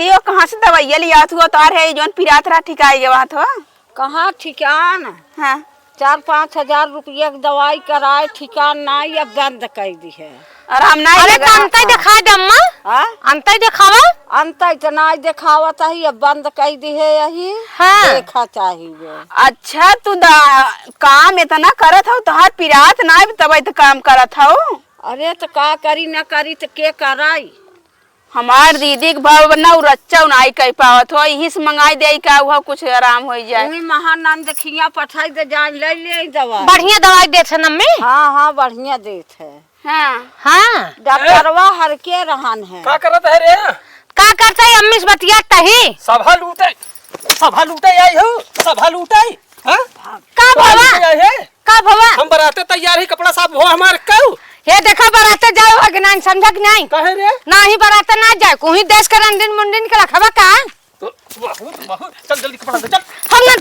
दीदी वो कहाँ से दवाइया लिया तू तार है जोन पिरात रहा ठिकाई गवा तो कहाँ ठिकान। हाँ 4-5 हजार रुपया की दवाई कराए ठिकान नहीं अब बंद कर दी है। और हम नहीं अरे तो अंतर दिखा दे अम्मा, अंतर दिखावा। अंतर तो नहीं दिखावत है अब बंद कर दी है यही। हाँ। देखा चाहिए। अच्छा तू काम इतना करत हो तो हाथ पिरात ना तब तो काम करत हो। अरे तो का करी न करी तो के कराई। हमार दीदी के भाव ना रच्चा नहीं कह पावत हो यही से मंगाई दे का हुआ कुछ आराम हो जाए। वही महानंद खिया पठाई दे जान ले ले दवा। बढ़िया दवाई देते न अम्मी। हाँ बढ़िया देत है। हाँ हाँ डॉक्टरवा हर के रहन है। का करत है रे? का करता है अम्मी से बतिया तही सभा लूटे आई हो सभा लूटे। हां का भवा का भवा हम बराते तैयार ही कपड़ा साफ हो हमार कऊ। ये देखा बराते जाओ अज्ञान समझक नहीं कहे रे नहीं बराते ना जाए कोई देश के रंडीन मुंडीन के रखवा का तो बहुत चल जल्दी कपड़ा दे चल। हम ना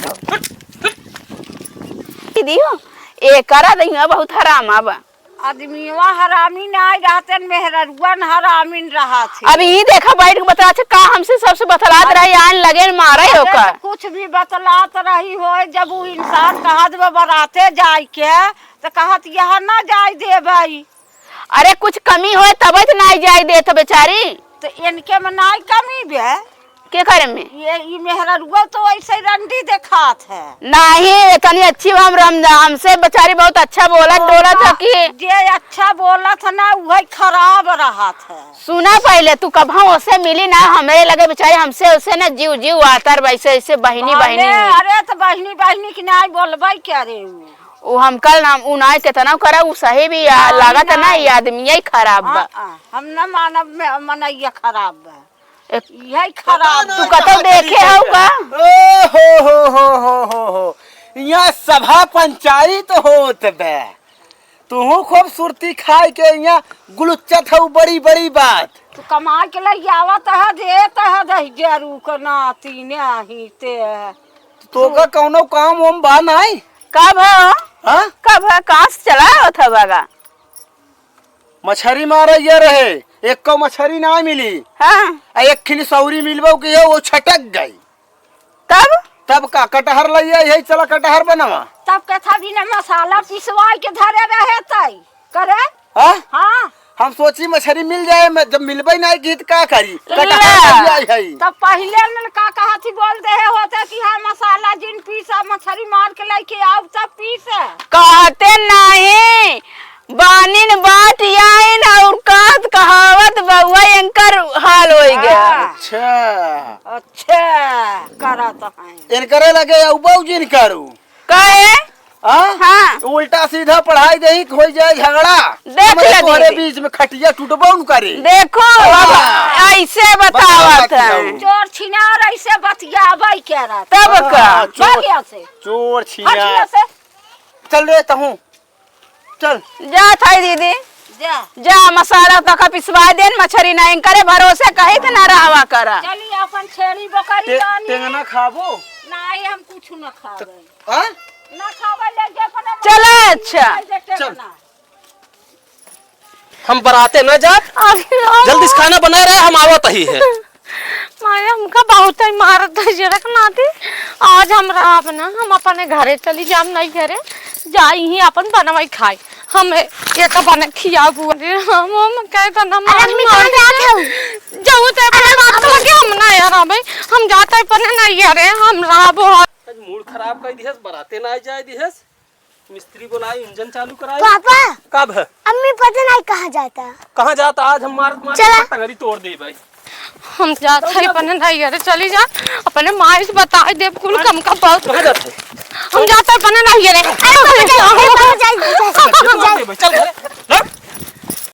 दीदी हो ए करा दई बहुत हराम आबा आदमीवा हरामी नहीं रहते मेहररुआन हरामीन रहा थे। अब यही देखा बैठ के बता का हमसे सबसे बतलात रही आन लगे मारे हो का कुछ भी बतलात रही हो जब वो इंसान कहत बराते जाए के तो कहत यहाँ ना जाए दे भाई। अरे कुछ कमी हो तब तो नहीं जाए दे तो बेचारी तो इनके में नहीं कमी भी के करे में ये मेहररुआ तो ऐसे रंडी देखात है। नहीं तनी अच्छी हमसे बेचारी बहुत अच्छा बोला डोला था कि जे अच्छा बोला था ना वही खराब रहा था। सुना पहले तू कभी उससे मिली ना हमें लगे बेचारी हमसे उससे ना जीव जीव आता वैसे ऐसे बहनी बहनी। अरे तो बहनी बहनी की नहीं बोलबे क्या रे वो हम कल नाम उनाय कितना करा वो सही भी लागत ना ये आदमी यही खराब बा। हम न मानव मनैया खराब बा यही खराब। तू कतो देखे होगा हो यहाँ सभा पंचायत होत बे तू खूबसूरती खाए के यहाँ गुलुच्चत हो बड़ी बड़ी बात। तू कमा के लिए आवत है देत है दहजरू को नाती नहीं ते तो का कौनो काम हम बा नहीं कब हाँ कब कहाँ से चला था बागा मछरी मारे ये रहे एक को मछरी ना मिली। हाँ एक खिली सौरी मिलबो की वो छटक गई तब का कटहर लिया यही चला कटहर बनवा तब कथा भी न मसाला पिसवा के धरे रहे तई करे। हाँ हम सोची मछली मिल जाए जब मिलबे नहीं गीत का करी कटहर है तब पहले न का कहा थी बोल दे होता कि हाँ मसाला जिन पीसा मछली मार के लेके आओ तब पीसे कहते नहीं बानिन बाट आइन और कहत कहावत बउआ इनकर हाल हो गया। अच्छा करत है इनकरे लगे उबाऊ जिन करू कहे हाँ उल्टा सीधा पढ़ाई दही हो जाए झगड़ा देख ले तुम्हारे बीच में खटिया टूटबो न करे। देखो ऐसे बतावत है चोर छिनार ऐसे बतियाबै के रहा तब का चोर छिनार चल रे तहू चल जा था दीदी जा मसाला तक पिसवा देन मछरी नहीं करे भरोसे कही तो ना रहवा करा। चली अपन छेड़ी बकरी लानी टेंगना खाबो नहीं हम कुछ न खावे हां ना खावे ले के अपन चले। अच्छा चल हम बराते न जा जल्दी से खाना बना रहे हम आवत ही है। माया हमका बहुत ही मारत है जरक नाती आज हमरा अपना हम अपने घरे चली जाम नहीं घरे जाई ही अपन बनवाई खाई हम ये तो बने खिया बुआ रे हम कह त ना मार जाऊ ते अपने बात लगे हम ना यार भाई हम जाते पने नहीं यार हम राबो आज मूड खराब कर दिहस बराते ना जाए दिहस मिस्त्री बुलाए इंजन चालू कराए। पापा कब है अम्मी पता नहीं कहाँ जाता आज हम मार टंगरी तोड़ दे भाई हम जाते हैं अपने नहीं यार चली जा अपने माँ से बता दे कुल कम का बहुत कहाँ जाते हम जाते हैं अपने नहीं यार चल